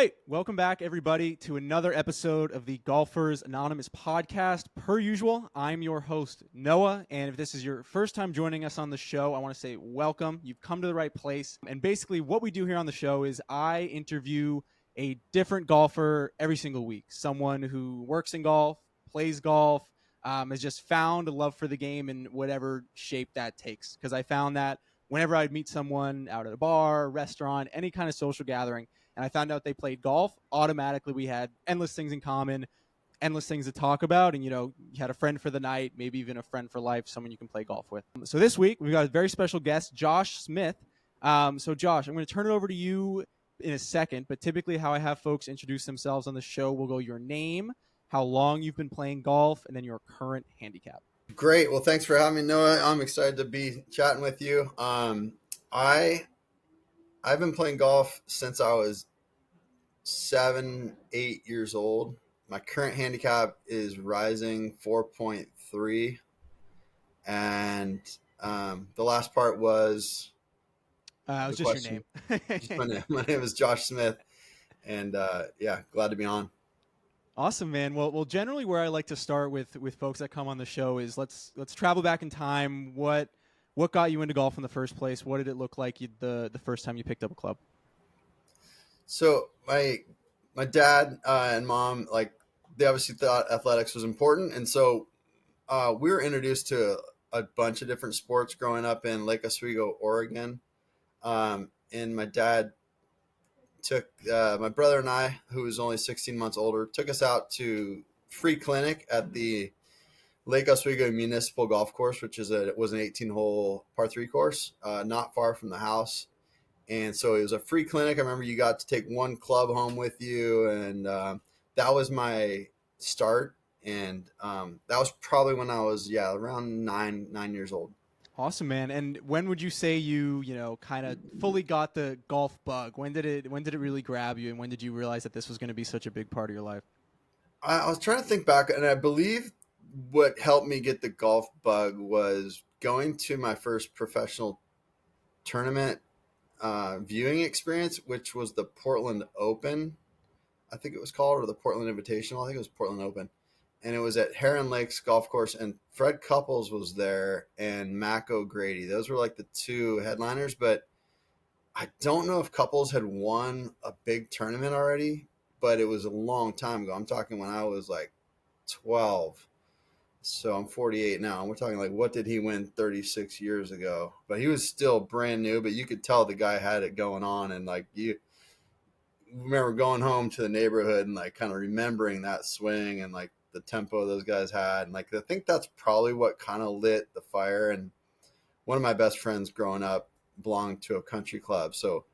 right. Welcome back, everybody, to another episode of the Golfers Anonymous podcast. Per usual, I'm your host, Noah. And if this is your first time joining us on the show, I want to say welcome. You've come to the right place. And basically, what we do here on the show is I interview a different golfer every single week. Someone who works in golf, plays golf, has just found a love for the game in whatever shape that takes. Because I found that whenever I'd meet someone out at a bar, restaurant, any kind of social gathering, and I found out they played golf, automatically we had endless things in common, endless things to talk about. And, you had a friend for the night, maybe even a friend for life, someone you can play golf with. So this week, we've got a very special guest, Josh Smith. So, Josh, I'm going to turn it over to you in a second. But typically how I have folks introduce themselves on the show, we'll go your name, how long you've been playing golf, and then your current handicap. Great. Well, thanks for having me, Noah. I'm excited to be chatting with you. I've been playing golf since I was 7, 8 years old. My current handicap is rising 4.3. And the last part was It was just question. your name. Just my name. My name is Josh Smith. And glad to be on. Awesome, man. Well, generally where I like to start with folks that come on the show is let's travel back in time. What got you into golf in the first place? What did it look like the first time you picked up a club? So my dad and mom, they obviously thought athletics was important, and so we were introduced to a bunch of different sports growing up in Lake Oswego, Oregon. And my dad took my brother and I, who was only 16 months older, took us out to free clinic at the Lake Oswego Municipal Golf Course, which was an 18-hole par 3 course, not far from the house. And so it was a free clinic. I remember you got to take one club home with you, and that was my start. And that was probably when I was around nine years old. Awesome, man. And when would you say you kind of fully got the golf bug? When did it really grab you, and when did you realize that this was going to be such a big part of your life? I was trying to think back, and I believe what helped me get the golf bug was going to my first professional tournament viewing experience, which was the Portland Open, I think it was called, or the Portland Invitational. I think it was Portland Open. And it was at Heron Lakes Golf Course, and Fred Couples was there and Mac O'Grady. Those were like the two headliners, but I don't know if Couples had won a big tournament already, but it was a long time ago. I'm talking when I was like 12. So I'm 48 now. And we're talking like, what did he win 36 years ago? But he was still brand new, but you could tell the guy had it going on. And like, you remember going home to the neighborhood and like kind of remembering that swing and like the tempo those guys had. And like, I think that's probably what kind of lit the fire. And one of my best friends growing up belonged to a country club. So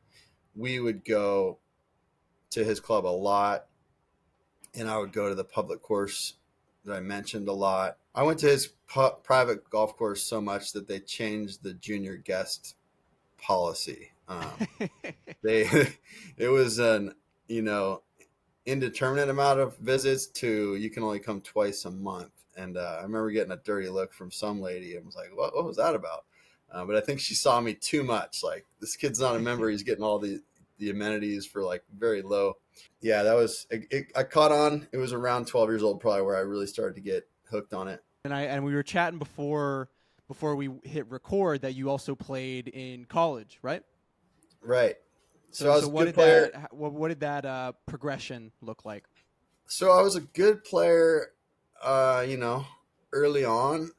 we would go to his club a lot, and I would go to the public course that I mentioned a lot. I went to his private golf course so much that they changed the junior guest policy. It was an indeterminate amount of visits to you can only come twice a month. And I remember getting a dirty look from some lady and was like, what was that about? But I think she saw me too much. Like, this kid's not a member. He's getting all the amenities for like very low. Yeah, that was it. I caught on. It was around 12 years old probably where I really started to get hooked on it. And we were chatting before we hit record that you also played in college, right? Right. So I was a good player. player. What did that progression look like? So I was a good player, early on.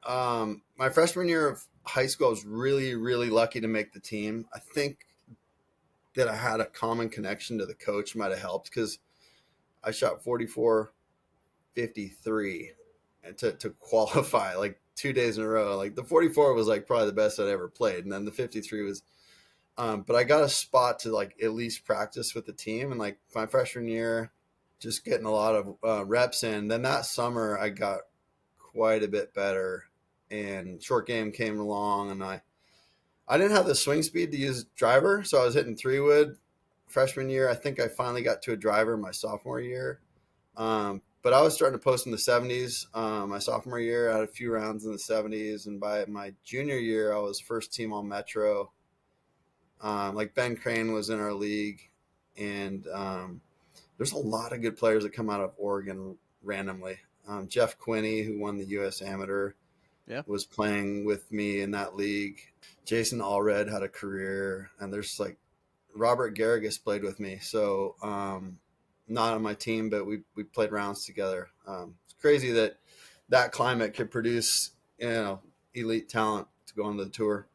My freshman year of high school, I was really, really lucky to make the team. I think that I had a common connection to the coach might have helped because I shot 44, 53 and to qualify like 2 days in a row. Like the 44 was like probably the best I'd ever played. And then the 53 was, but I got a spot to like at least practice with the team. And like my freshman year, just getting a lot of reps in. Then that summer I got quite a bit better, and short game came along, and I didn't have the swing speed to use driver, so I was hitting 3-wood freshman year. I think I finally got to a driver my sophomore year. But I was starting to post in the 70s my sophomore year. I had a few rounds in the 70s, and by my junior year, I was first team all Metro. Like Ben Crane was in our league, and there's a lot of good players that come out of Oregon randomly. Jeff Quinney, who won the U.S. Amateur, Yeah. was playing with me in that league. Jason Allred had a career, and there's like Robert Garrigus played with me. So not on my team, but we played rounds together. It's crazy that climate could produce, elite talent to go on the tour.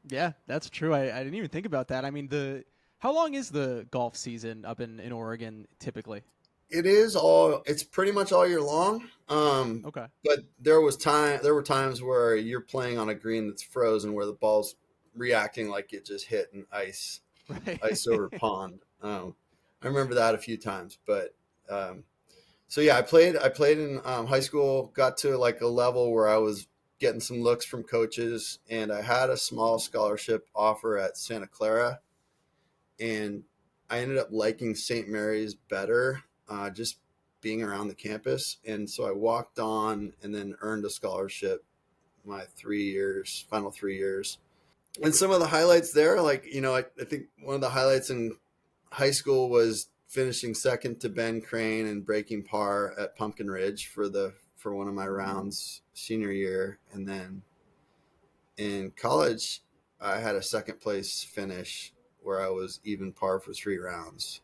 Yeah, that's true. I didn't even think about that. I mean, how long is the golf season up in Oregon typically? It's pretty much all year long. Okay. But there were times where you're playing on a green that's frozen where the ball's reacting like it just hit an Right. ice over pond. I remember that a few times, but so yeah, I played in high school, got to like a level where I was getting some looks from coaches, and I had a small scholarship offer at Santa Clara, and I ended up liking St. Mary's better, just being around the campus. And so I walked on and then earned a scholarship my final 3 years. And some of the highlights there, like, I think one of the highlights in high school was finishing second to Ben Crane and breaking par at Pumpkin Ridge for one of my rounds senior year. And then in college, I had a second place finish where I was even par for 3 rounds,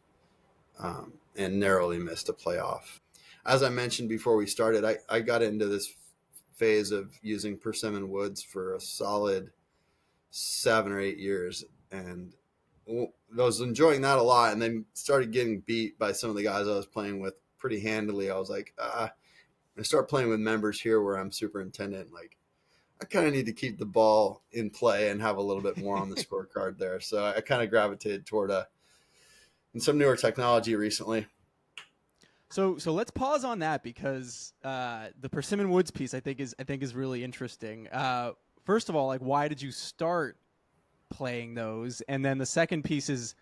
and narrowly missed a playoff. As I mentioned before we started, I got into this phase of using Persimmon woods for a solid 7 or 8 years, and I was enjoying that a lot, and then started getting beat by some of the guys I was playing with pretty handily. I was like, I start playing with members here where I'm superintendent. Like, I kind of need to keep the ball in play and have a little bit more on the scorecard there. So I kind of gravitated toward some newer technology recently. So let's pause on that because the Persimmon Woods piece I think is really interesting. First of all, like, why did you start playing those? And then the second piece is,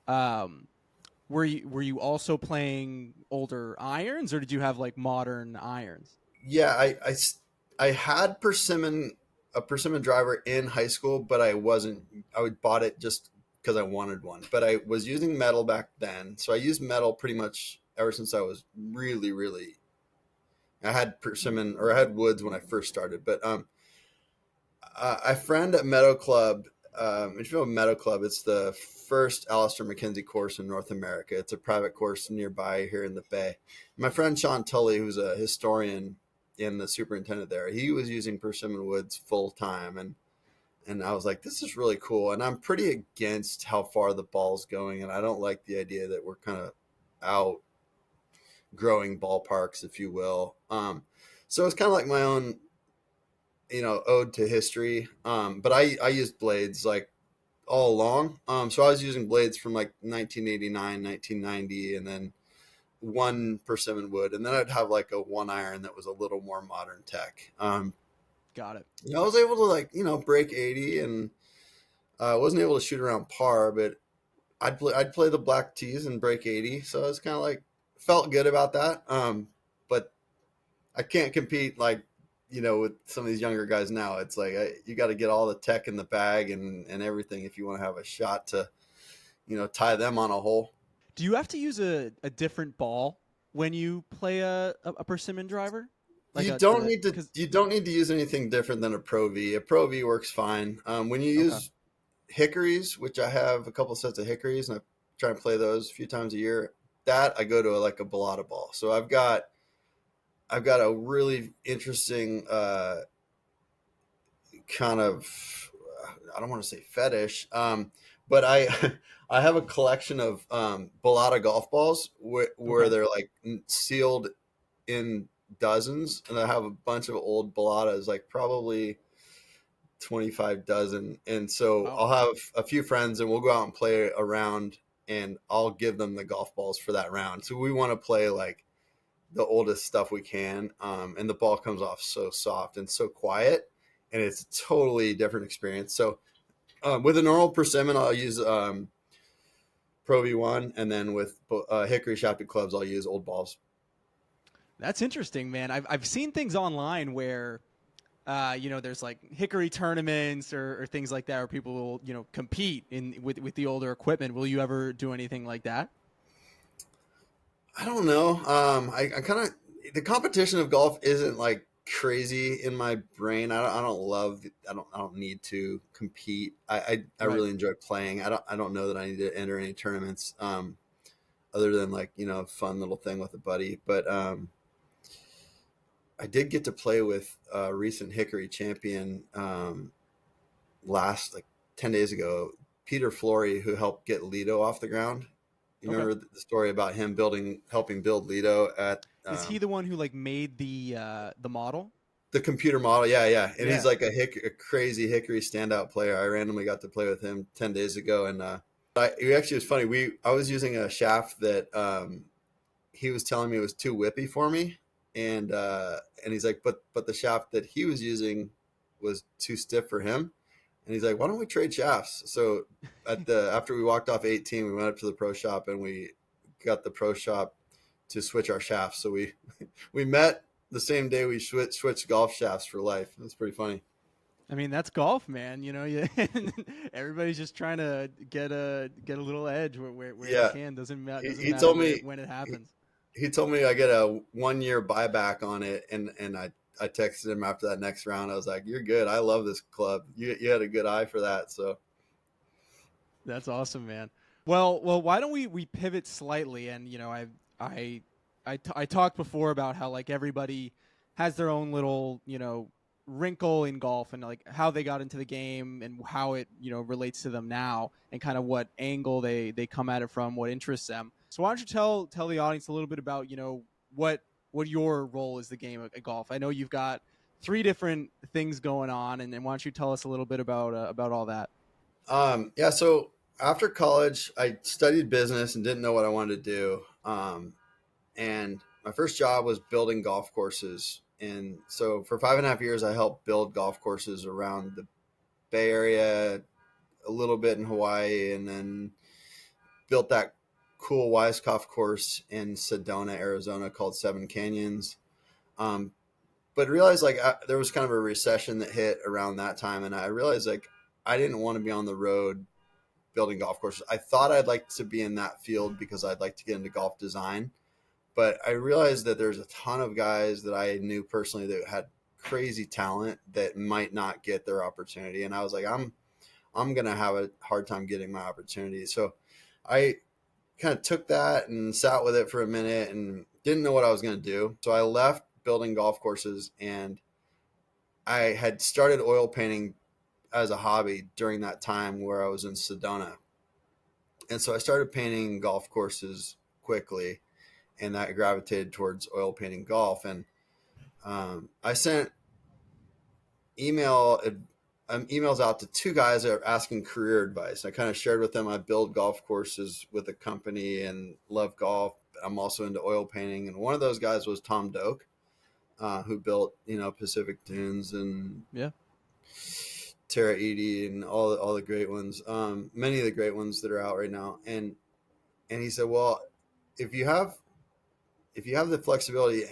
were you also playing older irons, or did you have like modern irons? Yeah, I had a persimmon driver in high school, but I wasn't. I would bought it just because I wanted one. But I was using metal back then, so I used metal pretty much ever since I was really, really. I had persimmon, or I had woods when I first started, but a friend at Meadow Club. If you know Meadow Club, it's the first Alistair McKenzie course in North America. It's a private course nearby here in the Bay. My friend Sean Tully, who's a historian and the superintendent there, he was using Persimmon woods full time, and I was like, this is really cool. And I'm pretty against how far the ball's going, and I don't like the idea that we're kind of outgrowing ballparks, if you will. So it's kind of like my own, ode to history. But I used blades like all along. So I was using blades from like 1989, 1990, and then one persimmon wood, and then I'd have like a one iron that was a little more modern tech. Got it. I was able to, like, break 80, and I wasn't able to shoot around par, but I'd play the black tees and break 80. So it's kind of like, felt good about that. But I can't compete like, with some of these younger guys now. It's like, you got to get all the tech in the bag and everything if you want to have a shot to, tie them on a hole. Do you have to use a different ball when you play a persimmon driver? Like You a don't the need to. because You don't need to use anything different than a Pro V. A Pro V works fine. When you okay. use hickories, which I have a couple sets of hickories, and I try and play those a few times a year. That I go to like a balata ball. So I've got a really interesting kind of, I don't want to say fetish, but I I have a collection of balata golf balls where Okay. they're like sealed in dozens, and I have a bunch of old balatas, like probably 25 dozen. And so Wow. I'll have a few friends, and we'll go out and play a round, and I'll give them the golf balls for that round. So we want to play like the oldest stuff we can, and the ball comes off so soft and so quiet, and it's a totally different experience. So with a normal persimmon, I'll use Pro V1, and then with hickory shafted clubs, I'll use old balls. That's interesting, man. I've seen things online where there's like hickory tournaments or things like that where people will, compete with the older equipment. Will you ever do anything like that? I don't know. I kind of, the competition of golf isn't like crazy in my brain. I don't love. I don't need to compete. I Right. really enjoy playing. I don't know that I need to enter any tournaments. Other than like a fun little thing with a buddy. But I did get to play with a recent Hickory champion last like 10 days ago. Peter Flory, who helped get Lido off the ground. You Okay. remember the story about him helping build Lido at Is he the one who like made the model? the computer model? Yeah, yeah. And he's Yeah. like a crazy Hickory standout player. I randomly got to play with him 10 days ago, and it actually was funny. I was using a shaft that he was telling me was too whippy for me, and he's like, but the shaft that he was using was too stiff for him. And he's like, why don't we trade shafts? So after we walked off 18, we went up to the pro shop and we got the pro shop to switch our shafts. So we we met the same day we switched golf shafts for life. That's pretty funny. I mean, that's golf, man. Everybody's just trying to get a little edge where they Yeah, can. Doesn't he matter told me when it happens. he told me I get a 1 year buyback on it, and I texted him after that next round. I was like, "You're good. I love this club. You had a good eye for that." So That's awesome, man. Well, why don't we pivot slightly? And I talked before about how like everybody has their own little wrinkle in golf and like how they got into the game and how it relates to them now and kind of what angle they come at it from, what interests them. So why don't you tell the audience a little bit about what your role is the game of golf? I know you've got three different things going on, and why don't you tell us a little bit about all that? yeah. So after college, I studied business and didn't know what I wanted to do. And my first job was building golf courses. And so for 5.5 years, I helped build golf courses around the Bay Area, a little bit in Hawaii, and then built that cool Weiskopf course in Sedona, Arizona called Seven Canyons. Um, but realized like there was kind of a recession that hit around that time. And I realized like I didn't want to be on the road building golf courses. I thought I'd like to be in that field because I'd like to get into golf design. But I realized that there's a ton of guys that I knew personally that had crazy talent that might not get their opportunity. And I was like, I'm gonna have a hard time getting my opportunity. So I kind of took that and sat with it for a minute and didn't know what I was gonna do. So I left building golf courses, and I had started oil painting as a hobby during that time where I was in Sedona. And so I started painting golf courses quickly, and that gravitated towards oil painting golf. And I sent email emails out to two guys that are asking career advice. I kind of shared with them I build golf courses with a company and love golf. I'm also into oil painting, and one of those guys was Tom Doak, who built Pacific Dunes and Yeah. Terra Edie and all the great ones, many of the great ones that are out right now. And he said, well, if you have the flexibility,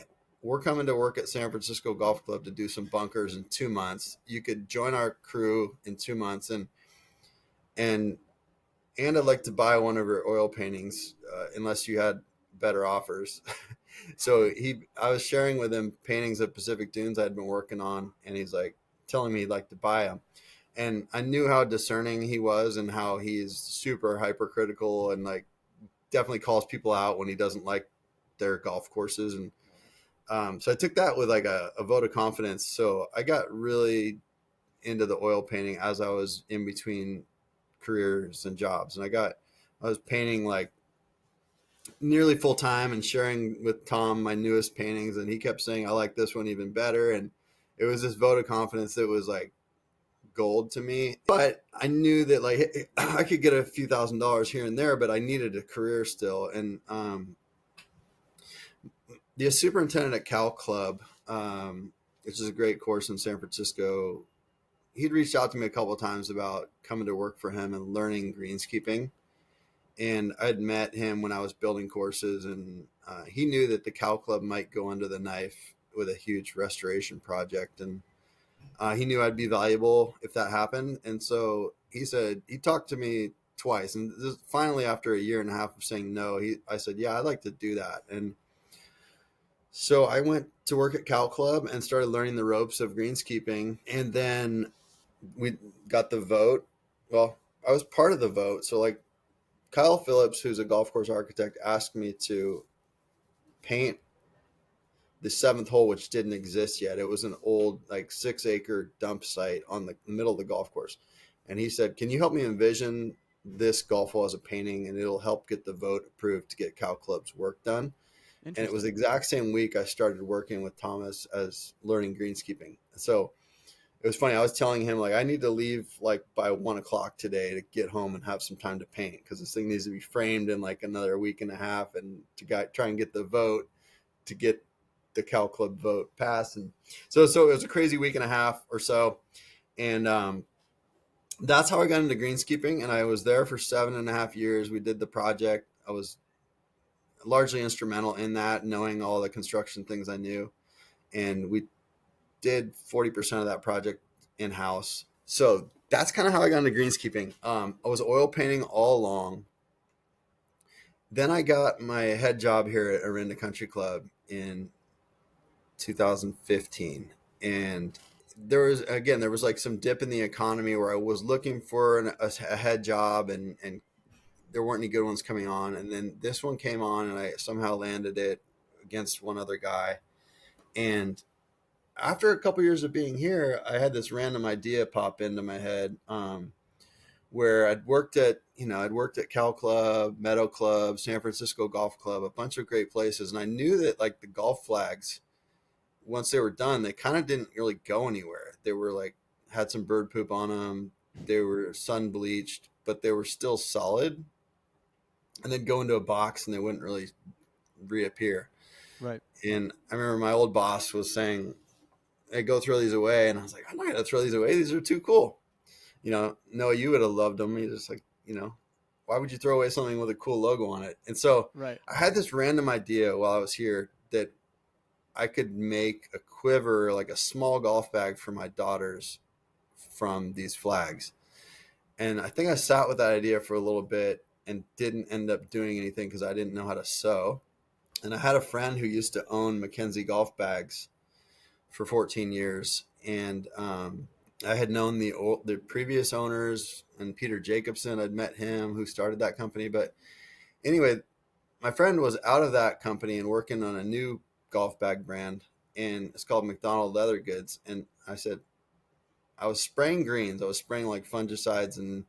we're coming to work at San Francisco Golf Club to do some bunkers in 2 months. You could join our crew in 2 months, and I'd like to buy one of your oil paintings, unless you had better offers. So I was sharing with him paintings of Pacific Dunes I'd been working on, and he's like telling me he'd like to buy them. And I knew how discerning he was and how he's super hypercritical and like definitely calls people out when he doesn't like their golf courses. And so I took that with like a vote of confidence. So I got really into the oil painting as I was in between careers and jobs. And I was painting like nearly full time and sharing with Tom my newest paintings. And he kept saying, I like this one even better. And it was this vote of confidence that was like gold to me. But I knew that like I could get a few $1,000s here and there, but I needed a career still. And the superintendent at Cal Club, which is a great course in San Francisco, he'd reached out to me a couple of times about coming to work for him and learning greenskeeping. And I'd met him when I was building courses, and he knew that the Cal Club might go under the knife with a huge restoration project. And he knew I'd be valuable if that happened. And so he talked to me twice. And finally, after a year and a half of saying no, I said, yeah, I'd like to do that. And so I went to work at Cal Club and started learning the ropes of greenskeeping. And then we got the vote. Well, I was part of the vote. So like Kyle Phillips, who's a golf course architect, asked me to paint the seventh hole, which didn't exist yet. It was an old like 6-acre dump site on the middle of the golf course. And he said, can you help me envision this golf hole as a painting, and it'll help get the vote approved to get Cal Club's work done. And it was the exact same week I started working with Thomas as learning greenskeeping. So it was funny. I was telling him like I need to leave like by 1:00 today to get home and have some time to paint, because this thing needs to be framed in like another week and a half, and to try and get the vote to get the Cal Club vote passed. And so it was a crazy week and a half or so. And that's how I got into greenskeeping. And I was there for 7.5 years. We did the project. I was largely instrumental in that, knowing all the construction things I knew. And we did 40% of that project in-house. So that's kind of how I got into greenskeeping. I was oil painting all along. Then I got my head job here at Orinda Country Club in 2015. And there was like some dip in the economy where I was looking for a head job, and there weren't any good ones coming on. And then this one came on, and I somehow landed it against one other guy. And after a couple years of being here, I had this random idea pop into my head, where I'd worked at Cal Club, Meadow Club, San Francisco Golf Club, a bunch of great places. And I knew that like the golf flags, once they were done, they kind of didn't really go anywhere. They were like, had some bird poop on them. They were sun bleached, but they were still solid. And they'd go into a box and they wouldn't really reappear. Right. And I remember my old boss was saying, hey, go throw these away. And I was like, I'm not going to throw these away. These are too cool. No, you would have loved them. He's just like, why would you throw away something with a cool logo on it? And so right. I had this random idea while I was here that I could make a quiver, like a small golf bag for my daughters from these flags. And I think I sat with that idea for a little bit and didn't end up doing anything because I didn't know how to sew. And I had a friend who used to own Mackenzie golf bags for 14 years. And I had known the previous owners, and Peter Jacobson, I'd met him, who started that company. But anyway, my friend was out of that company and working on a new golf bag brand, and it's called McDonald Leather Goods. And I said, I was spraying greens. I was spraying like fungicides and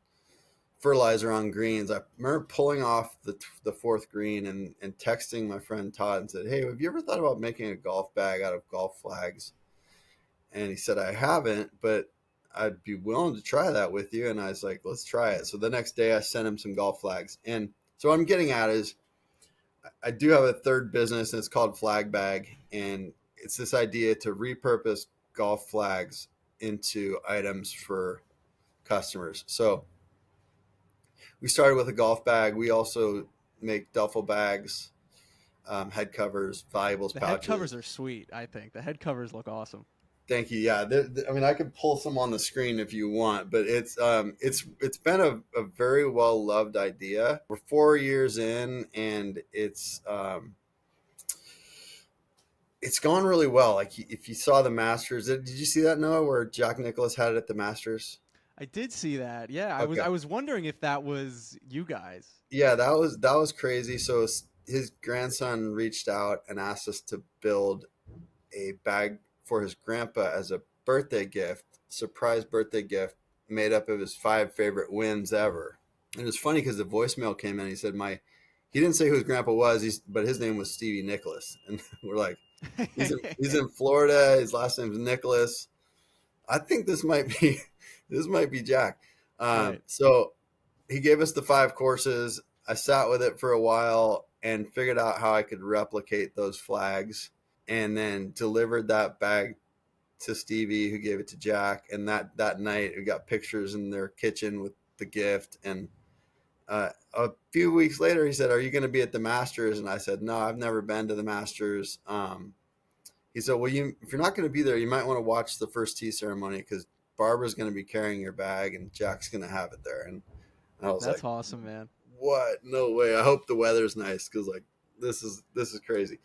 fertilizer on greens. I remember pulling off the fourth green and texting my friend Todd and said, hey, have you ever thought about making a golf bag out of golf flags? And he said, I haven't, but I'd be willing to try that with you. And I was like, let's try it. So the next day I sent him some golf flags. And so what I'm getting at is I do have a third business, and it's called Flag Bag. And it's this idea to repurpose golf flags into items for customers. So we started with a golf bag. We also make duffel bags, head covers, valuables, The pouches. head covers are sweet, I think. The head covers look awesome. Thank you. Yeah, I mean, I could pull some on the screen if you want, but it's been a very well loved idea. We're 4 years in, and it's gone really well. Like if you saw the Masters, did you see that, Noah, where Jack Nicklaus had it at the Masters? I did see that. Yeah, Okay. I was wondering if that was you guys. Yeah, that was crazy. So his grandson reached out and asked us to build a bag for his grandpa as a birthday gift, surprise birthday gift, made up of his 5 favorite wins ever. And it was funny because the voicemail came in. He said, he didn't say who his grandpa was, but his name was Stevie Nicholas. And we're like, he's in Florida. His last name's Nicholas. I think this might be Jack. Right. So he gave us the 5 courses. I sat with it for a while and figured out how I could replicate those flags, and then delivered that bag to Stevie, who gave it to Jack. And that night we got pictures in their kitchen with the gift. And a few weeks later, he said, are you going to be at the Masters? And I said, no, I've never been to the Masters. He said, well, if you're not going to be there, you might want to watch the first tee ceremony, because Barbara's going to be carrying your bag and Jack's going to have it there. And And I was That's like, awesome, man. what? No way. I hope the weather's nice, because like this is crazy.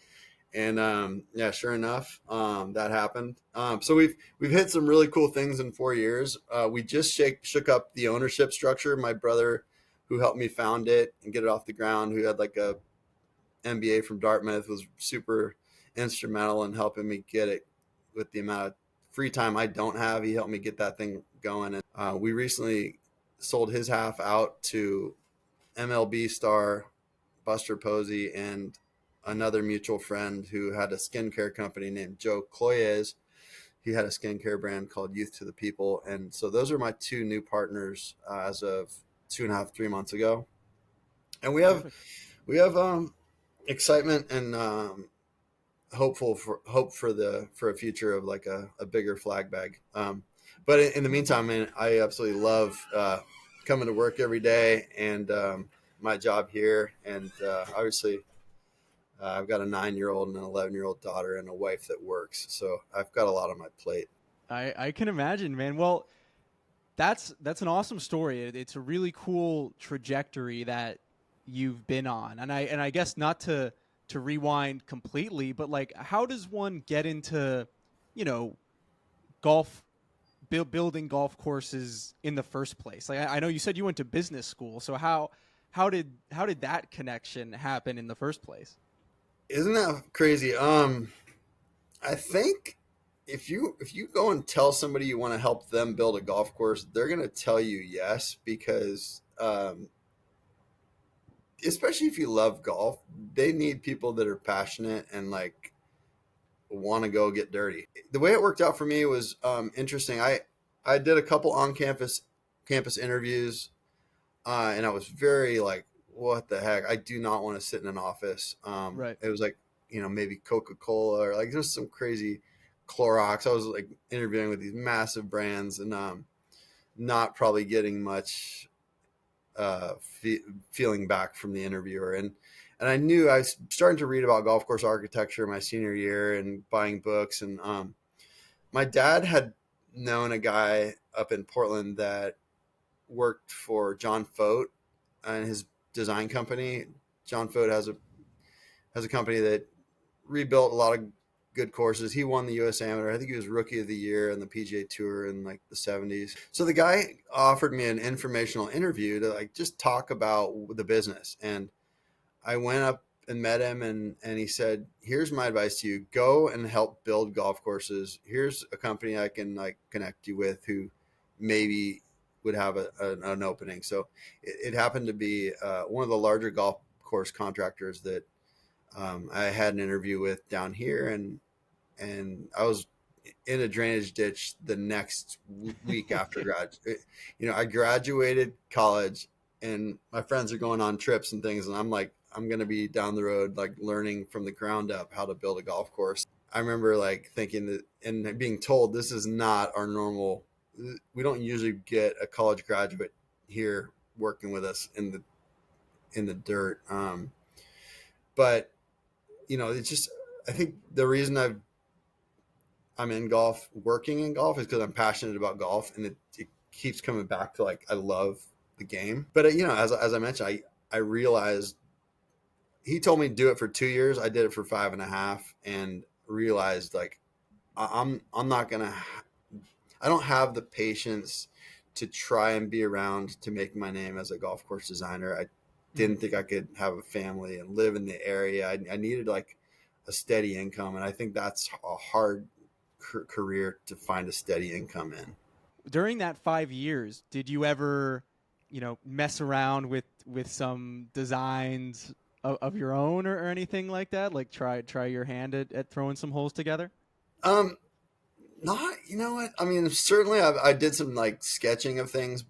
And yeah, sure enough, that happened. So we've hit some really cool things in 4 years. We just shook up the ownership structure. My brother, who helped me found it and get it off the ground, who had like a MBA from Dartmouth, was super instrumental in helping me get it with the amount of free time I don't have. He helped me get that thing going. And we recently sold his half out to MLB star Buster Posey and another mutual friend who had a skincare company named Joe Cloyes. He had a skincare brand called Youth to the People. And so those are my two new partners as of 2.5, 3 months ago. And Perfect. we have excitement and hope for a future of like a bigger flag bag. But in the meantime, man, I absolutely love coming to work every day and my job here. And obviously, I've got a 9-year-old and an 11-year-old daughter and a wife that works. So I've got a lot on my plate. I can imagine, man. Well, that's an awesome story. It's a really cool trajectory that you've been on. And I guess not to rewind completely, but like how does one get into, you know, golf building golf courses in the first place? Like I know you said you went to business school, so how did that connection happen in the first place? Isn't that crazy? I think if you go and tell somebody you want to help them build a golf course, they're going to tell you yes, because especially if you love golf, they need people that are passionate and like want to go get dirty. The way it worked out for me was interesting. I did a couple on campus interviews, and I was very like, what the heck? I do not want to sit in an office. Right. It was like, maybe Coca-Cola or like there's some crazy Clorox. I was like interviewing with these massive brands and not probably getting much feeling back from the interviewer. And I knew I was starting to read about golf course architecture my senior year and buying books. And my dad had known a guy up in Portland that worked for John Fote and his design company. John Fote has a company that rebuilt a lot of good courses. He won the U.S. Amateur. I think he was Rookie of the Year in the PGA Tour in like the 70s. So the guy offered me an informational interview to like just talk about the business. And I went up and met him, and he said, here's my advice to you. Go and help build golf courses. Here's a company I can like connect you with who maybe would have an opening. So it happened to be one of the larger golf course contractors that I had an interview with down here, and I was in a drainage ditch the next week after Okay. grad. I graduated college, and my friends are going on trips and things, and I'm like, I'm gonna be down the road, like learning from the ground up how to build a golf course. I remember like thinking that and being told this is not our normal. We don't usually get a college graduate here working with us in the dirt. But it's just I think the reason I'm in golf, working in golf, is because I'm passionate about golf, and it keeps coming back to like I love the game. But as I mentioned, I realized he told me to do it for 2 years. I did it for 5.5, and realized like I'm not gonna. I don't have the patience to try and be around to make my name as a golf course designer. I Mhm. didn't think I could have a family and live in the area. I needed like a steady income, and I think that's a hard career to find a steady income in. During that 5 years, did you ever, mess around with some designs of your own or anything like that? Like try your hand at throwing some holes together? Um, Not, you know what? I mean, certainly I did some like sketching of things,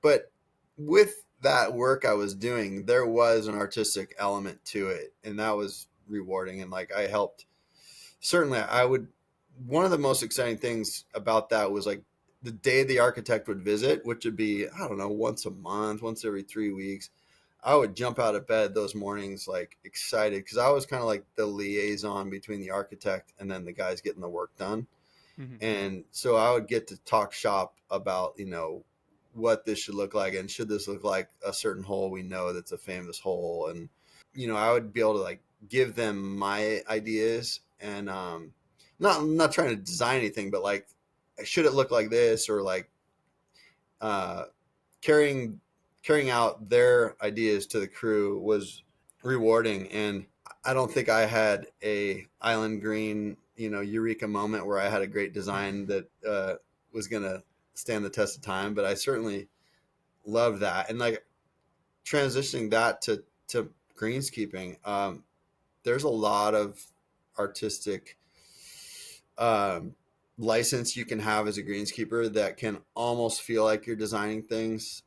but with that work I was doing, there was an artistic element to it, and that was rewarding. And like I helped, certainly one of the most exciting things about that was like the day the architect would visit, which would be, I don't know, once a month, once every 3 weeks. I would jump out of bed those mornings, like excited, because I was kind of like the liaison between the architect and then the guys getting the work done. Hmm. And so I would get to talk shop about, what this should look like, and should this look like a certain hole we know that's a famous hole. And I would be able to like give them my ideas, and not trying to design anything, but like, should it look like this, or like uh carrying out their ideas to the crew was rewarding. And I don't think I had a island green, eureka moment where I had a great design that was gonna stand the test of time, but I certainly love that. And like transitioning that to greenskeeping, there's a lot of artistic um, license you can have as a greenskeeper that can almost feel like you're designing things.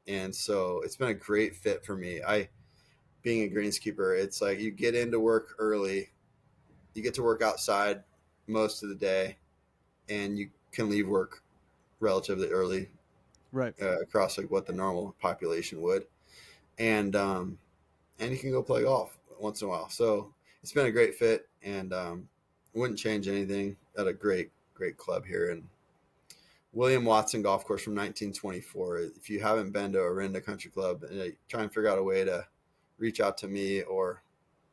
And so it's been a great fit for me. Being a greenskeeper, it's like you get into work early, you get to work outside most of the day, and you can leave work relatively early, Right. across like what the normal population would. And you can go play golf once in a while. So it's been a great fit, and wouldn't change anything. At a great club here in William Watson Golf Course from 1924. If you haven't been to Orinda Country Club, try and figure out a way to reach out to me or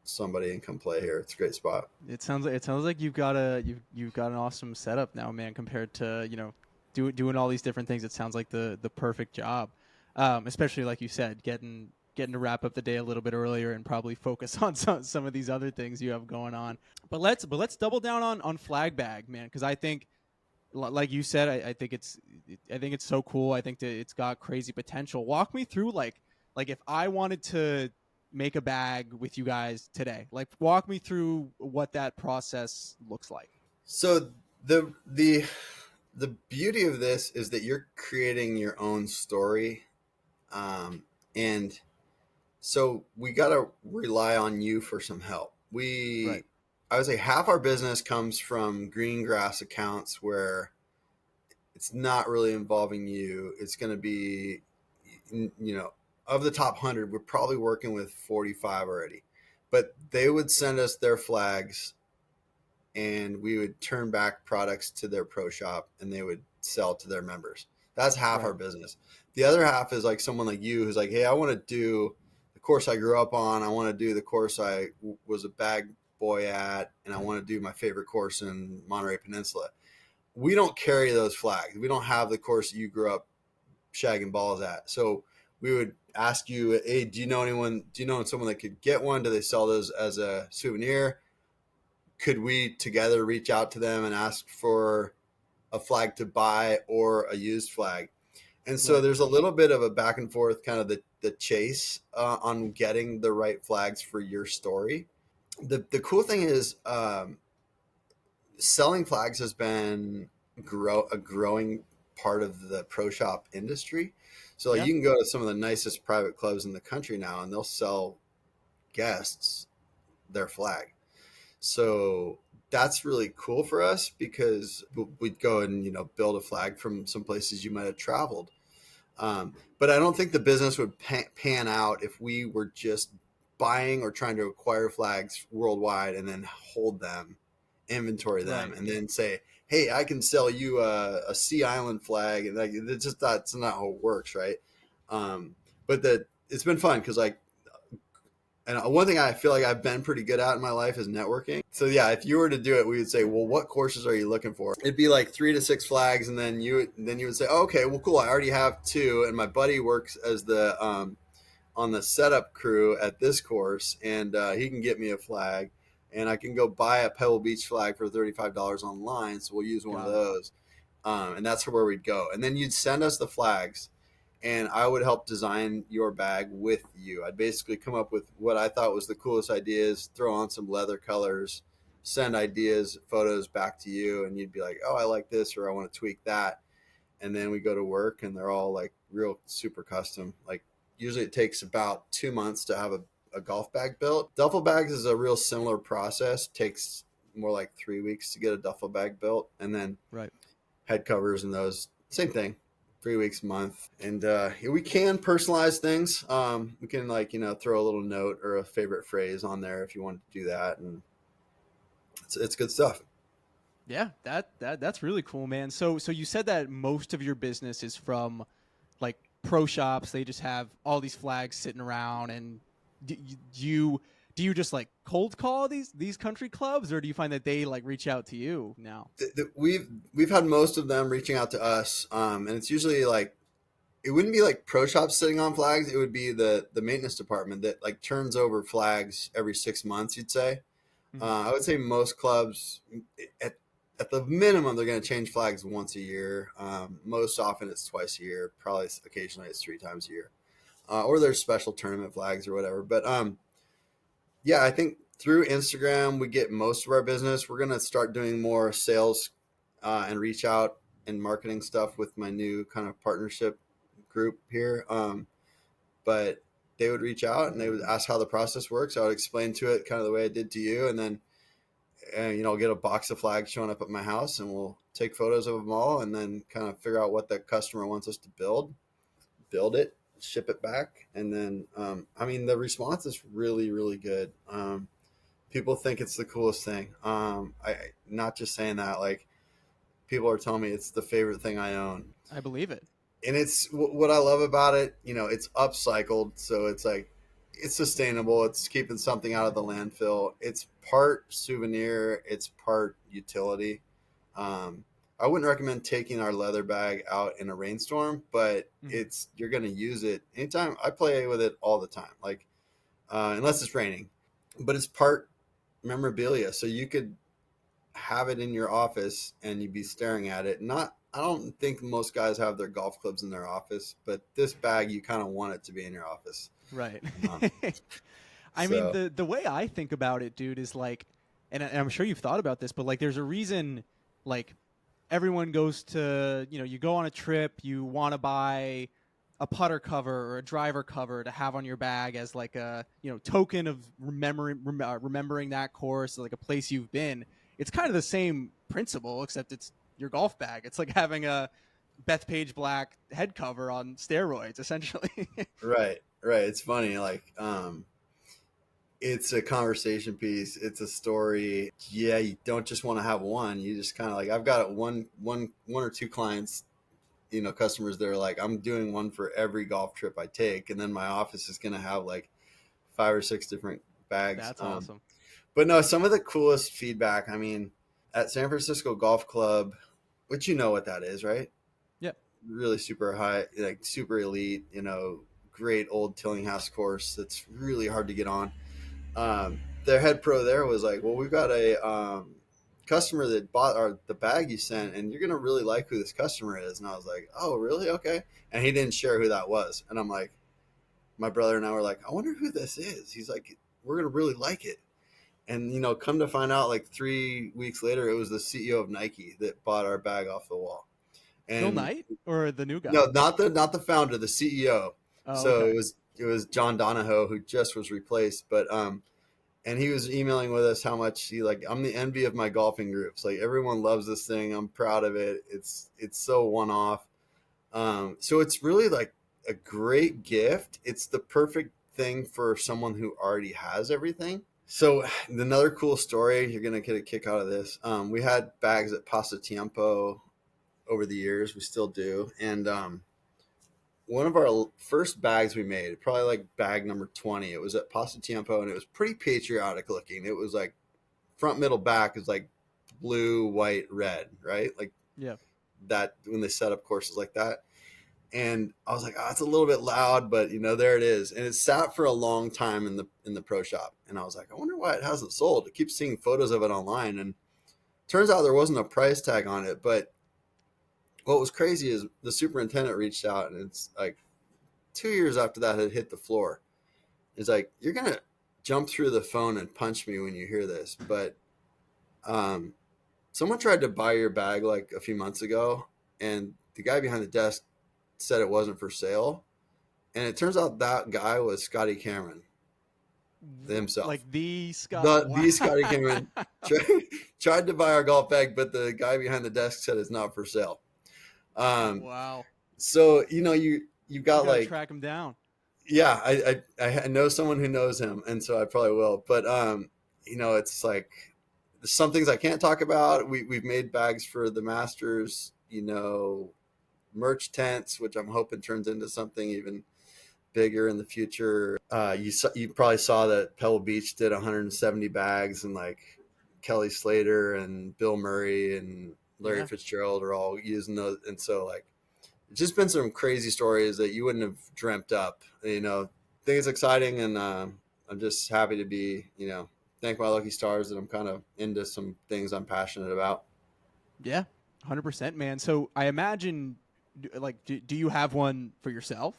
somebody and come play here. It's a great spot. It sounds like you've got an awesome setup now, man. Compared to doing all these different things, it sounds like the perfect job. Especially like you said, getting to wrap up the day a little bit earlier and probably focus on some of these other things you have going on. But let's double down on flag bag, man, because I think, like you said, I think it's so cool. I think that it's got crazy potential. Walk me through like if I wanted to make a bag with you guys today, like walk me through what that process looks like. So the beauty of this is that you're creating your own story, and so we got to rely on you for some help. Right. I would say half our business comes from green grass accounts where it's not really involving you. It's going to be, of the top 100, we're probably working with 45 already, but they would send us their flags and we would turn back products to their pro shop and they would sell to their members. That's half Right. our business. The other half is like someone like you who's like, hey, I want to do the course I grew up on. I want to do the course I was a bag boy at, and I want to do my favorite course in Monterey Peninsula. We don't carry those flags. We don't have the course that you grew up shagging balls at. So we would ask you, hey, do you know someone that could get one? Do they sell those as a souvenir? Could we together reach out to them and ask for a flag to buy or a used flag? And so there's a little bit of a back and forth, kind of the chase on getting the right flags for your story. The cool thing is, selling flags has been a growing part of the pro shop industry. So like, Yeah. you can go to some of the nicest private clubs in the country now, and they'll sell guests their flag. So that's really cool for us, because we'd go and build a flag from some places you might have traveled. But I don't think the business would pan out if we were just buying or trying to acquire flags worldwide and then hold them, inventory them, Right. and then say, hey, I can sell you a Sea Island flag. And like, that's not how it works, right? But it's been fun because like, and one thing I feel like I've been pretty good at in my life is networking. So yeah, if you were to do it, we would say, well, what courses are you looking for? It'd be like 3 to 6 flags. And then you would say, oh, okay, well, cool. I already have 2. And my buddy works as on the setup crew at this course. And he can get me a flag, and I can go buy a Pebble Beach flag for $35 online. So we'll use one of Got it. those. And that's where we'd go. And then you'd send us the flags, and I would help design your bag with you. I'd basically come up with what I thought was the coolest ideas, throw on some leather colors, send ideas, photos back to you, and you'd be like, oh, I like this, or I want to tweak that. And then we go to work, and they're all like real super custom. Like usually it takes about 2 months to have a golf bag built. Duffel bags is a real similar process. Takes more like 3 weeks to get a duffel bag built. And then Right. head covers and those, same thing, 3 weeks, a month. And we can personalize things. We can throw a little note or a favorite phrase on there if you want to do that, and it's good stuff. Yeah, that's really cool, man. So you said that most of your business is from pro shops, they just have all these flags sitting around, and do you just like cold call these country clubs, or do you find that they like reach out to you now? We've had most of them reaching out to us, and it's usually like, it wouldn't be like pro shops sitting on flags. It would be the maintenance department that like turns over flags every 6 months, you'd say. Mhm. I would say most clubs, at, at the minimum, they're going to change flags once a year. Most often it's twice a year. Probably occasionally it's 3 times a year. Or there's special tournament flags or whatever. But yeah, I think through Instagram, we get most of our business. We're going to start doing more sales and reach out and marketing stuff with my new kind of partnership group here. But they would reach out and they would ask how the process works. I would explain to it kind of the way I did to you. And then, I'll get a box of flags showing up at my house, and we'll take photos of them all and then kind of figure out what the customer wants us to build it, ship it back. And then, the response is really, really good. People think it's the coolest thing. Not just saying that, like, people are telling me it's the favorite thing I own. I believe it. And it's what I love about it. It's upcycled. So it's like, it's sustainable. It's keeping something out of the landfill. It's part souvenir. It's part utility. I wouldn't recommend taking our leather bag out in a rainstorm, but you're going to use it anytime. I play with it all the time, like, unless it's raining, but it's part memorabilia. So you could have it in your office and you'd be staring at it. I don't think most guys have their golf clubs in their office, but this bag, you kind of want it to be in your office. Right. Um, I mean, so the way I think about it, dude, is like, and I'm sure you've thought about this, but like, there's a reason, like, everyone goes to, you go on a trip, you want to buy a putter cover or a driver cover to have on your bag as like a, token of remembering that course, like a place you've been. It's kind of the same principle, except it's your golf bag. It's like having a Bethpage Black head cover on steroids, essentially. right. It's funny. Like, it's a conversation piece. It's a story. Yeah. You don't just want to have one. You just kind of like, I've got one or two clients, customers that are like, I'm doing one for every golf trip I take. And then my office is going to have like 5 or 6 different bags. That's awesome. But no, some of the coolest feedback, I mean, at San Francisco Golf Club, which you know what that is, right? Yep. Really super high, like super elite, great old Tillinghast course that's really hard to get on. Their head pro there was like, well, we've got a customer that bought the bag you sent, and you're going to really like who this customer is. And I was like, oh, really? Okay. And he didn't share who that was. And I'm like, my brother and I were like, I wonder who this is. He's like, we're going to really like it. And, come to find out, like 3 weeks later, it was the CEO of Nike that bought our bag off the wall. And Phil Knight or the new guy? No, not the founder, the CEO. Oh, So okay. it was John Donahoe, who just was replaced. But and he was emailing with us how much I'm the envy of my golfing groups. Like, everyone loves this thing. I'm proud of it. It's so one off. So it's really like a great gift. It's the perfect thing for someone who already has everything. So another cool story, you're going to get a kick out of this. We had bags at Pasatiempo over the years. We still do. And one of our first bags we made, probably like bag number 20, it was at Pasatiempo, and it was pretty patriotic looking. It was like front, middle, back is like blue, white, red, right? Like, Yeah. that when they set up courses like that. And I was like, oh, it's a little bit loud, but there it is. And it sat for a long time in the pro shop. And I was like, I wonder why it hasn't sold. I keep seeing photos of it online, and turns out there wasn't a price tag on it. But what was crazy is the superintendent reached out, and it's like 2 years after that had hit the floor. It's like, you're going to jump through the phone and punch me when you hear this. But someone tried to buy your bag like a few months ago, and the guy behind the desk said it wasn't for sale. And it turns out that guy was Scotty Cameron himself. Like the Scott. The Scotty Cameron tried to buy our golf bag, but the guy behind the desk said it's not for sale. Wow. So, you've got You gotta track him down. yeah, I know someone who knows him, and so I probably will. But it's like, some things I can't talk about. We've made bags for the Masters, merch tents, which I'm hoping turns into something even bigger in the future. You probably saw that Pebble Beach did 170 bags, and like Kelly Slater and Bill Murray and Larry Yeah. Fitzgerald are all using those. And so like it's just been some crazy stories that you wouldn't have dreamt up. I think it's exciting, and I'm just happy to be, thank my lucky stars that I'm kind of into some things I'm passionate about. Yeah. 100%, man. So I imagine, do you have one for yourself?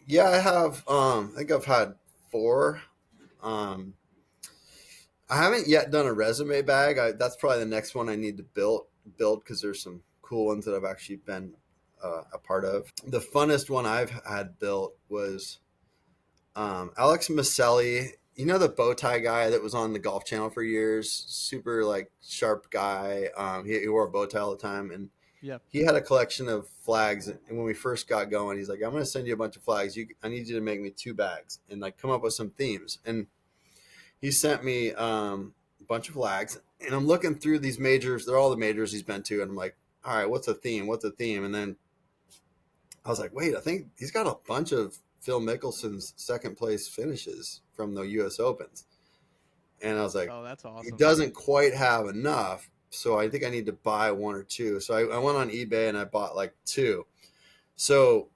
Yeah, I have. I think I've had four. Um, I haven't yet done a resume bag. That's probably the next one I need to build because there's some cool ones that I've actually been a part of. The funnest one I've had built was Alex Maselli. You know the bow tie guy that was on the Golf Channel for years, super like sharp guy. He wore a bow tie all the time, and Yeah. he had a collection of flags. And when we first got going, he's like, "I'm going to send you a bunch of flags. I need you to make me 2 bags and like come up with some themes." And he sent me a bunch of flags, and I'm looking through these majors. They're all the majors he's been to, and I'm like, "All right, what's a theme? What's a theme?" And then I was like, "Wait, I think he's got a bunch of Phil Mickelson's second place finishes from the U.S. Opens." And I was like, Oh, that's "He awesome. doesn't quite have enough, so I think I need to buy one or two." So I went on eBay and I bought like two. So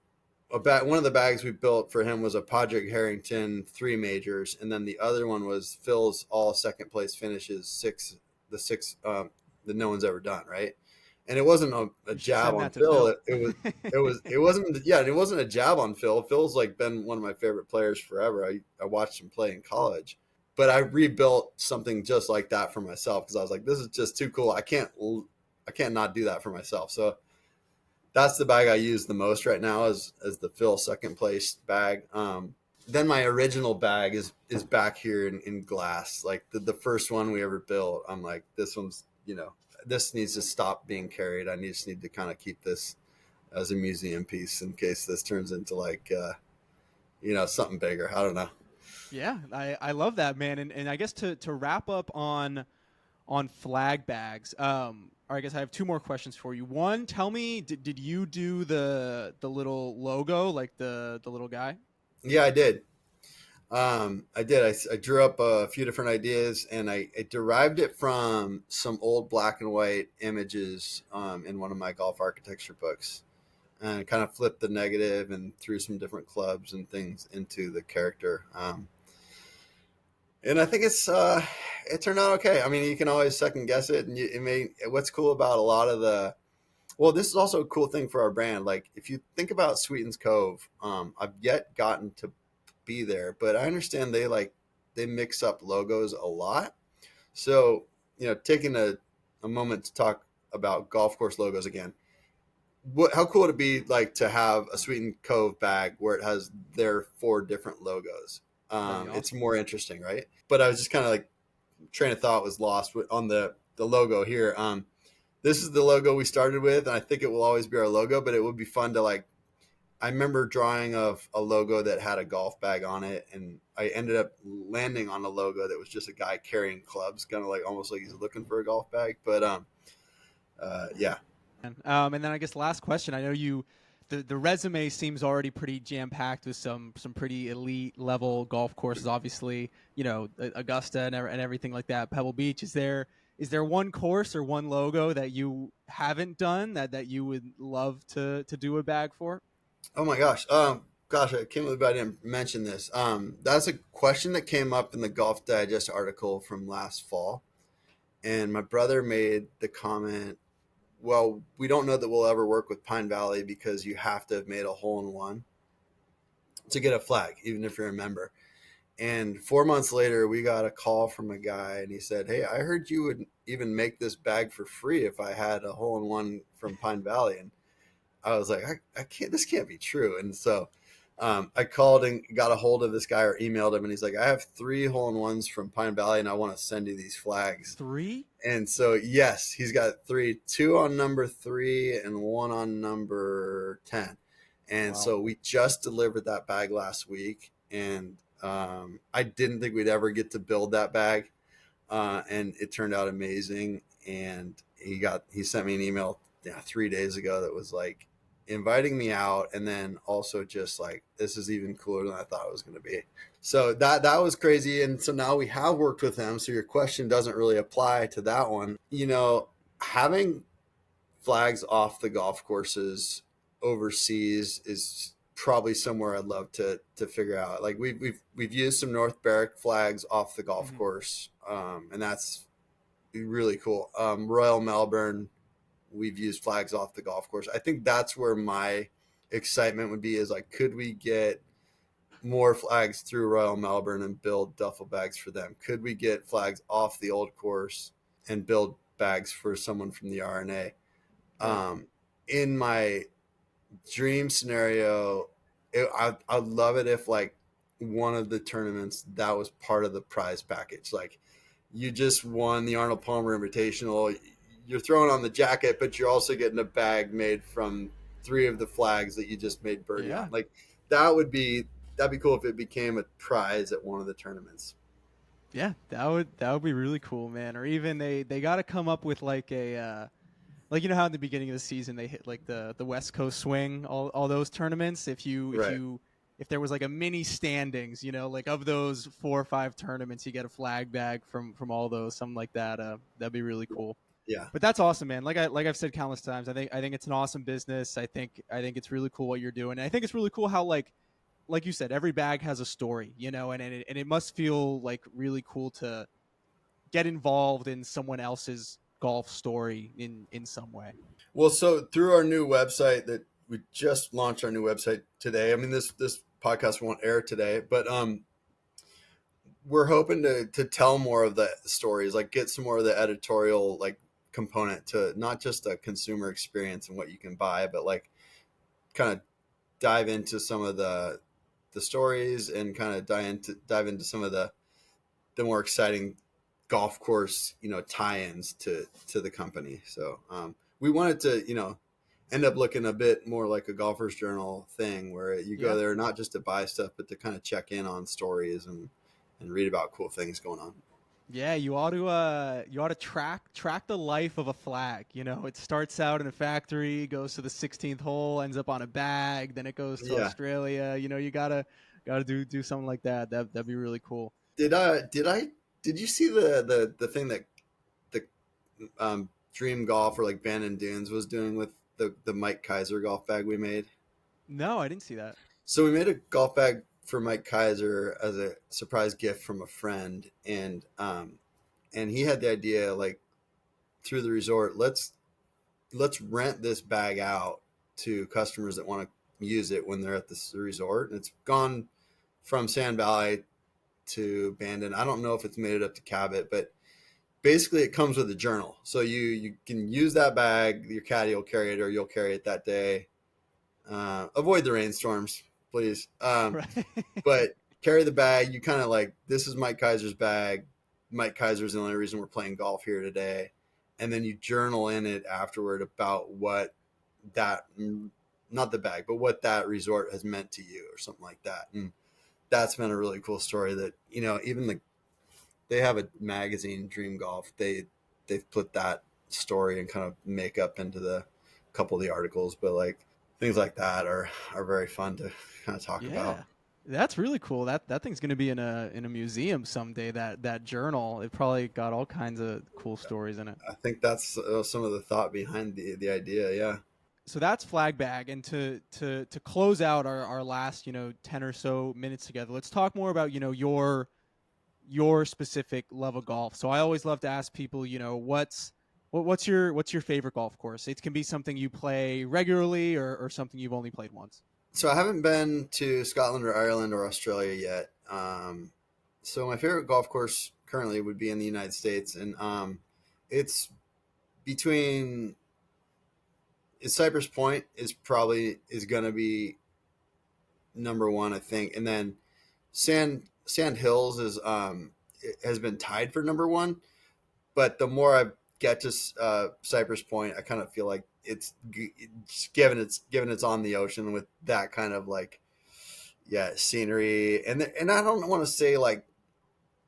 one of the bags we built for him was a Padraig Harrington 3 majors, and then the other one was Phil's all second place finishes, the six that no one's ever done, right? And it wasn't a You should jab send on that to Phil. Phil. It wasn't, yeah, it wasn't a jab on Phil. Phil's like been one of my favorite players forever. I watched him play in college, but I rebuilt something just like that for myself because I was like, this is just too cool. I can't not do that for myself. So that's the bag I use the most right now as the Phil second place bag. Then my original bag is back here in glass. Like the first one we ever built, I'm like, this one's, this needs to stop being carried. I just need to kind of keep this as a museum piece in case this turns into like, something bigger. I don't know. Yeah, I love that, man. And I guess to wrap up on flag bags, or I guess I have two more questions for you. One, tell me, did you do the little logo, like the little guy? Yeah, I did. I did. I drew up a few different ideas, and I derived it from some old black and white images in one of my golf architecture books, and kind of flipped the negative and threw some different clubs and things into the character. And I think it turned out okay. I mean, you can always second guess it, and it may. What's cool about a lot of this is also a cool thing for our brand. Like if you think about Sweetens Cove, I've yet gotten to be there, but I understand they mix up logos a lot. So, taking a moment to talk about golf course logos again. How cool would it be like to have a Sweeten Cove bag where it has their 4 different logos? That'd be It's awesome. more interesting, right? But I was just kind of like train of thought was lost on the logo here. This is the logo we started with, and I think it will always be our logo. But it would be fun to like. I remember drawing of a logo that had a golf bag on it, and I ended up landing on a logo that was just a guy carrying clubs, kind of like almost like he's looking for a golf bag. But yeah. And then I guess last question. I know the resume seems already pretty jam packed with some pretty elite level golf courses. Obviously, Augusta and everything like that. Pebble Beach. Is there one course or one logo that you haven't done that you would love to do a bag for? Oh my gosh. Gosh, I can't believe I didn't mention this. That's a question that came up in the Golf Digest article from last fall, and my brother made the comment, well, we don't know that we'll ever work with Pine Valley because you have to have made a hole in one to get a flag, even if you're a member. And 4 months later, we got a call from a guy, and he said, "Hey, I heard you would even make this bag for free if I had a hole in one from Pine Valley." And I was like, I can't, this can't be true. And so I called and got a hold of this guy or emailed him, and he's like, I have 3 hole-in-ones from Pine Valley, and I want to send you these flags. Three? And so, yes, he's got 2 on number 3 and 1 on number 10. And Wow. so we just delivered that bag last week. And I didn't think we'd ever get to build that bag. And it turned out amazing. And he sent me an email 3 days ago that was like, inviting me out, and then also just like, this is even cooler than I thought it was going to be. So that was crazy. And so now we have worked with them. So your question doesn't really apply to that one. Having flags off the golf courses overseas is probably somewhere I'd love to figure out. Like we've used some North Berwick flags off the golf Hmm. course, and that's really cool. Royal Melbourne, we've used flags off the golf course. I think that's where my excitement would be, is like, could we get more flags through Royal Melbourne and build duffel bags for them? Could we get flags off the old course and build bags for someone from the RNA? Right. In my dream scenario, I'd love it if like one of the tournaments that was part of the prize package. Like, you just won the Arnold Palmer Invitational. You're throwing on the jacket, but you're also getting a bag made from three of the flags that you just made birdie Yeah. on. Like, that'd be cool if it became a prize at one of the tournaments. Yeah, that would be really cool, man. Or even they got to come up with like a like, how in the beginning of the season they hit like the West Coast swing, all those tournaments. Right. If there was like a mini standings, like of those 4 or 5 tournaments, you get a flag bag from all those, something like that. That'd be really cool. Yeah. But that's awesome, man. I've said countless times, I think it's an awesome business. I think it's really cool what you're doing. And I think it's really cool how like you said, every bag has a story, and it must feel like really cool to get involved in someone else's golf story in some way. Well, so through our new website that we just launched, our new website today. I mean, this podcast won't air today, but we're hoping to tell more of the stories, like get some more of the editorial like component to not just a consumer experience and what you can buy, but like kind of dive into some of the stories, and kind of dive into some of the more exciting golf course, tie-ins to the company. So we wanted to, end up looking a bit more like a golfer's journal thing, where you go Yeah. there not just to buy stuff, but to kind of check in on stories and read about cool things going on. Yeah, you ought to track the life of a flag. It starts out in a factory, goes to the 16th hole, ends up on a bag, then it goes to Yeah. Australia. You gotta do something like that. That'd be really cool. Did you see the thing that the Dream Golf, or like Bandon Dunes, was doing with the Mike Kaiser golf bag we made? No, I didn't see that. So we made a golf bag for Mike Kaiser as a surprise gift from a friend, and he had the idea, like, through the resort, let's rent this bag out to customers that want to use it when they're at this resort. And it's gone from Sand Valley to Bandon. I don't know if it's made it up to Cabot, but basically it comes with a journal. So you can use that bag, your caddy will carry it, or you'll carry it that day. Avoid the rainstorms, please. Right. But carry the bag. You kind of like, this is Mike Kaiser's bag. Mike Kaiser's the only reason we're playing golf here today. And then you journal in it afterward about what that, not the bag, but what that resort has meant to you, or something like that. And that's been a really cool story that, even they have a magazine, Dream Golf. They've put that story and kind of make up into the couple of the articles, but like things like that are very fun to kind of talk about. Yeah. That's really cool. That thing's gonna be in a museum someday. That journal. It probably got all kinds of cool stories in it. I think that's some of the thought behind the idea. Yeah. So that's flag bag. And to close out our last 10 or so minutes together, let's talk more about your specific love of golf. So I always love to ask people, what's your favorite golf course? It can be something you play regularly, or something you've only played once. So I haven't been to Scotland or Ireland or Australia yet. So my favorite golf course currently would be in the United States, and it's between Cypress Point is going to be number one, I think, and then Sand Hills has been tied for number one. But the more I get to Cypress Point, I kind of feel like it's given it's on the ocean, with that kind of like, yeah, scenery, and I don't want to say like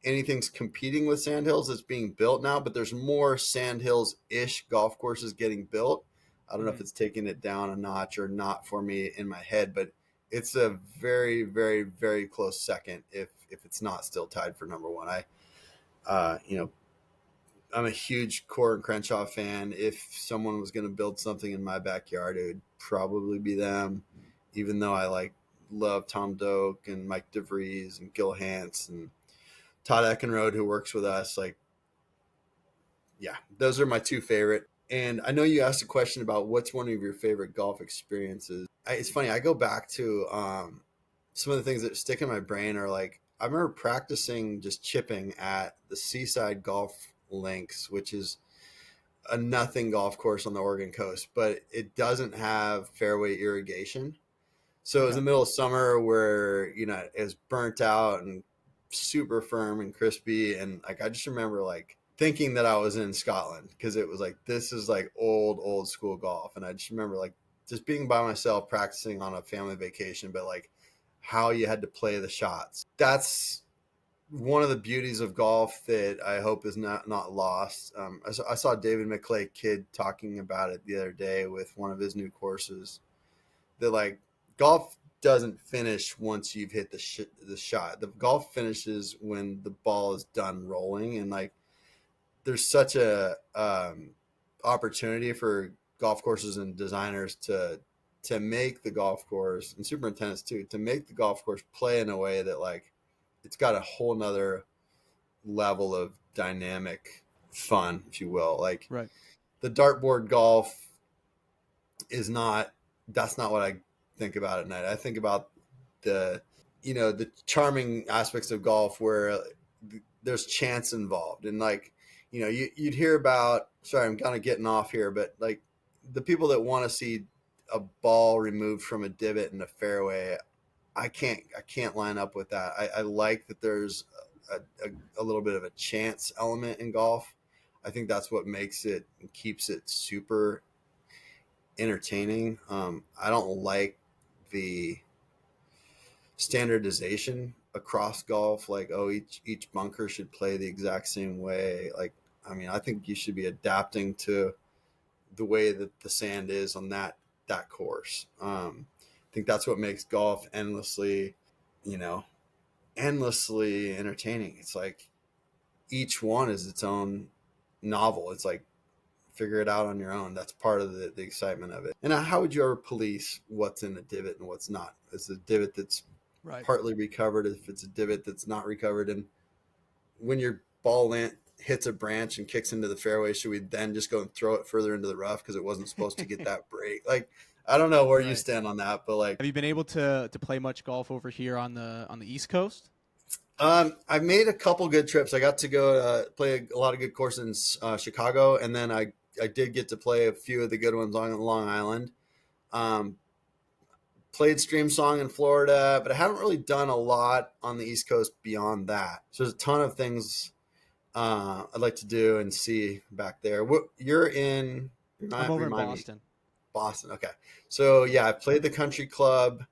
anything's competing with Sand Hills. It's being built now, but there's more Sand Hills ish golf courses getting built. I don't know if it's taking it down a notch or not for me in my head, but it's a very, very, very close second if it's not still tied for number one. You know, I'm a huge Core and Crenshaw fan. If someone was going to build something in my backyard, it would probably be them. Even though I love Tom Doak and Mike DeVries and Gil Hance and Todd Eckenrode, who works with us. Yeah, those are my two favorite. And I know you asked a question about what's one of your favorite golf experiences. It's funny. I go back to some of the things that stick in my brain are I remember practicing just chipping at the Seaside Golf Links, which is a nothing golf course on the Oregon coast, but it doesn't have fairway irrigation. So it was the middle of summer where, it was burnt out and super firm and crispy. And I just remember thinking that I was in Scotland because it was this is old school golf. And I just remember just being by myself practicing on a family vacation, but how you had to play the shots. That's one of the beauties of golf that I hope is not lost. I saw David McClay Kidd talking about it the other day with one of his new courses that golf doesn't finish once you've hit the shot. The golf finishes when the ball is done rolling, and there's such a opportunity for golf courses and designers to make the golf course, and superintendents too, to make the golf course play in a way that it's got a whole nother level of dynamic fun, if you will. Right. The dartboard golf is not, that's not what I think about at night. I think about the charming aspects of golf where there's chance involved. And you'd hear about, sorry, I'm kind of getting off here, but the people that want to see a ball removed from a divot in a fairway, I can't line up with that. I like that there's a little bit of a chance element in golf. I think that's what makes it and keeps it super entertaining. I don't like the standardization across golf, each bunker should play the exact same way. I think you should be adapting to the way that the sand is on that course. I think that's what makes golf endlessly entertaining. It's each one is its own novel. It's figure it out on your own. That's part of the excitement of it. And how would you ever police what's in a divot and what's not? Is a divot that's partly recovered, if it's a divot that's not recovered? And when your ball hits a branch and kicks into the fairway, should we then just go and throw it further into the rough because it wasn't supposed to get that break? I don't know where you stand on that, but have you been able to play much golf over here on the East Coast? I've made a couple good trips. I got to go play a lot of good courses in Chicago, and then I did get to play a few of the good ones on Long Island. Played Stream Song in Florida, but I haven't really done a lot on the East Coast beyond that. So there's a ton of things I'd like to do and see back there. You're in? I'm over in Boston. Boston, okay. So yeah, I played the Country Club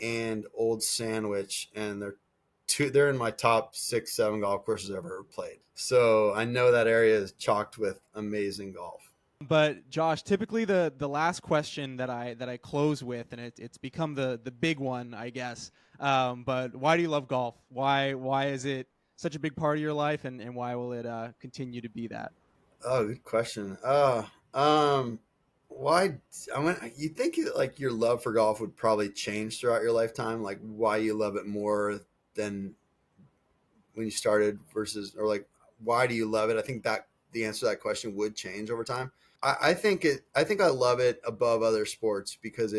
and Old Sandwich, and they're in my top 6-7 golf courses I've ever played. So I know that area is chocked with amazing golf. But Josh, typically the last question that I close with, and it's become the big one, I guess. But why do you love golf? Why is it such a big part of your life, and why will it continue to be that? Oh, good question. Why? You think your love for golf would probably change throughout your lifetime, why you love it more than when you started versus, or why do you love it? I think that the answer to that question would change over time. I think I love it above other sports because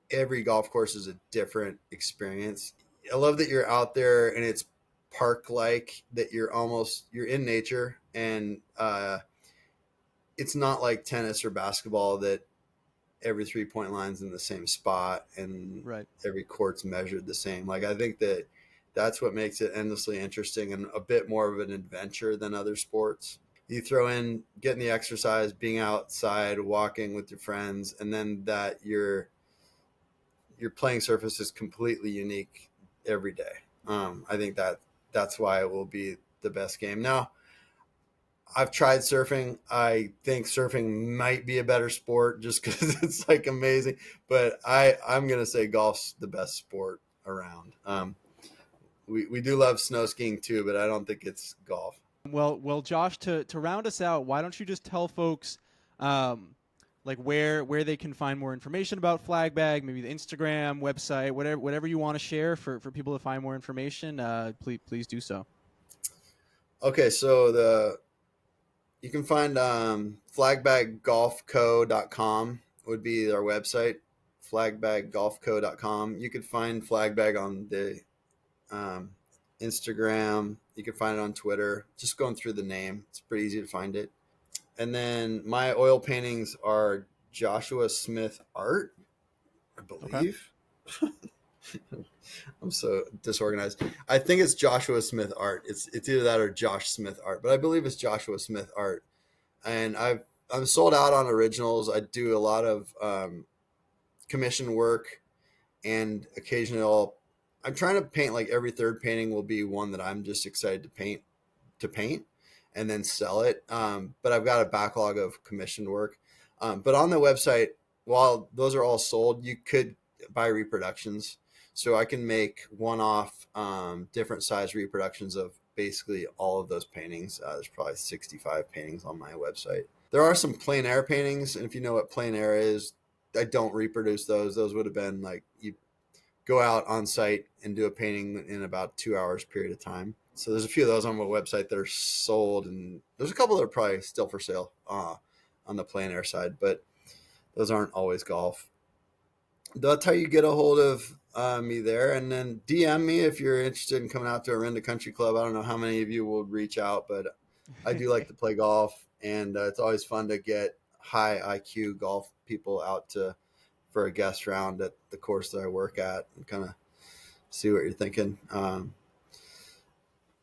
every golf course is a different experience. I love that you're out there and it's park-like, that you're in nature, and it's not like tennis or basketball that every 3-point line's in the same spot and every court's measured the same. I think that's what makes it endlessly interesting and a bit more of an adventure than other sports. You throw in getting the exercise, being outside, walking with your friends, and then that your playing surface is completely unique every day. I think that's why it will be the best game. Now, I've tried surfing. I think surfing might be a better sport just because it's like amazing. But I'm gonna say golf's the best sport around. We do love snow skiing too, but I don't think it's golf. Well, Josh, to round us out, why don't you just tell folks, like where they can find more information about Flag Bag, maybe the Instagram, website, whatever you want to share for people to find more information. Please do so. Okay, so you can find flagbaggolfco.com would be our website, flagbaggolfco.com. You could find Flagbag on the um, Instagram. You can find it on Twitter. Just going through the name, it's pretty easy to find it. And then my oil paintings are Joshua Smith Art, I Okay. believe. I'm so disorganized. I think it's Joshua Smith Art. It's either that or Josh Smith Art, but I believe it's Joshua Smith Art. And I'm sold out on originals. I do a lot of commission work, and occasionally I'm trying to paint like every third painting will be one that I'm just excited to paint and then sell it. But I've got a backlog of commissioned work. But on the website, while those are all sold, you could buy reproductions. So I can make one-off different size reproductions of basically all of those paintings. There's probably 65 paintings on my website. There are some plein air paintings, and if you know what plein air is, I don't reproduce those. Those would have been like you go out on site and do a painting in about 2 hours period of time. So there's a few of those on my website that are sold, and there's a couple that are probably still for sale on the plein air side, but those aren't always golf. That's how you get a hold of me there. And then DM me if you're interested in coming out to Orinda Country Club. I don't know how many of you will reach out, but I do like to play golf, and it's always fun to get high IQ golf people out for a guest round at the course that I work at and kind of see what you're thinking.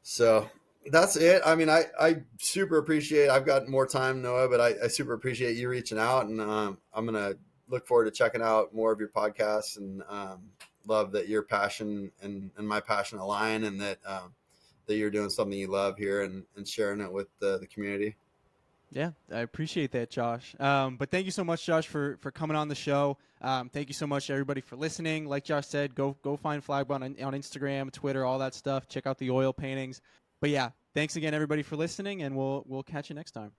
So that's it. I mean, I super appreciate, I've got more time, Noah, but I super appreciate you reaching out, and I'm going to look forward to checking out more of your podcasts, and love that your passion and my passion align, and that you're doing something you love here, and sharing it with the community. Yeah, I appreciate that, Josh. But thank you so much, Josh, for coming on the show. Thank you so much, everybody, for listening. Like Josh said, go find Flagbot on Instagram, Twitter, all that stuff. Check out the oil paintings. But yeah, thanks again, everybody, for listening, and we'll catch you next time.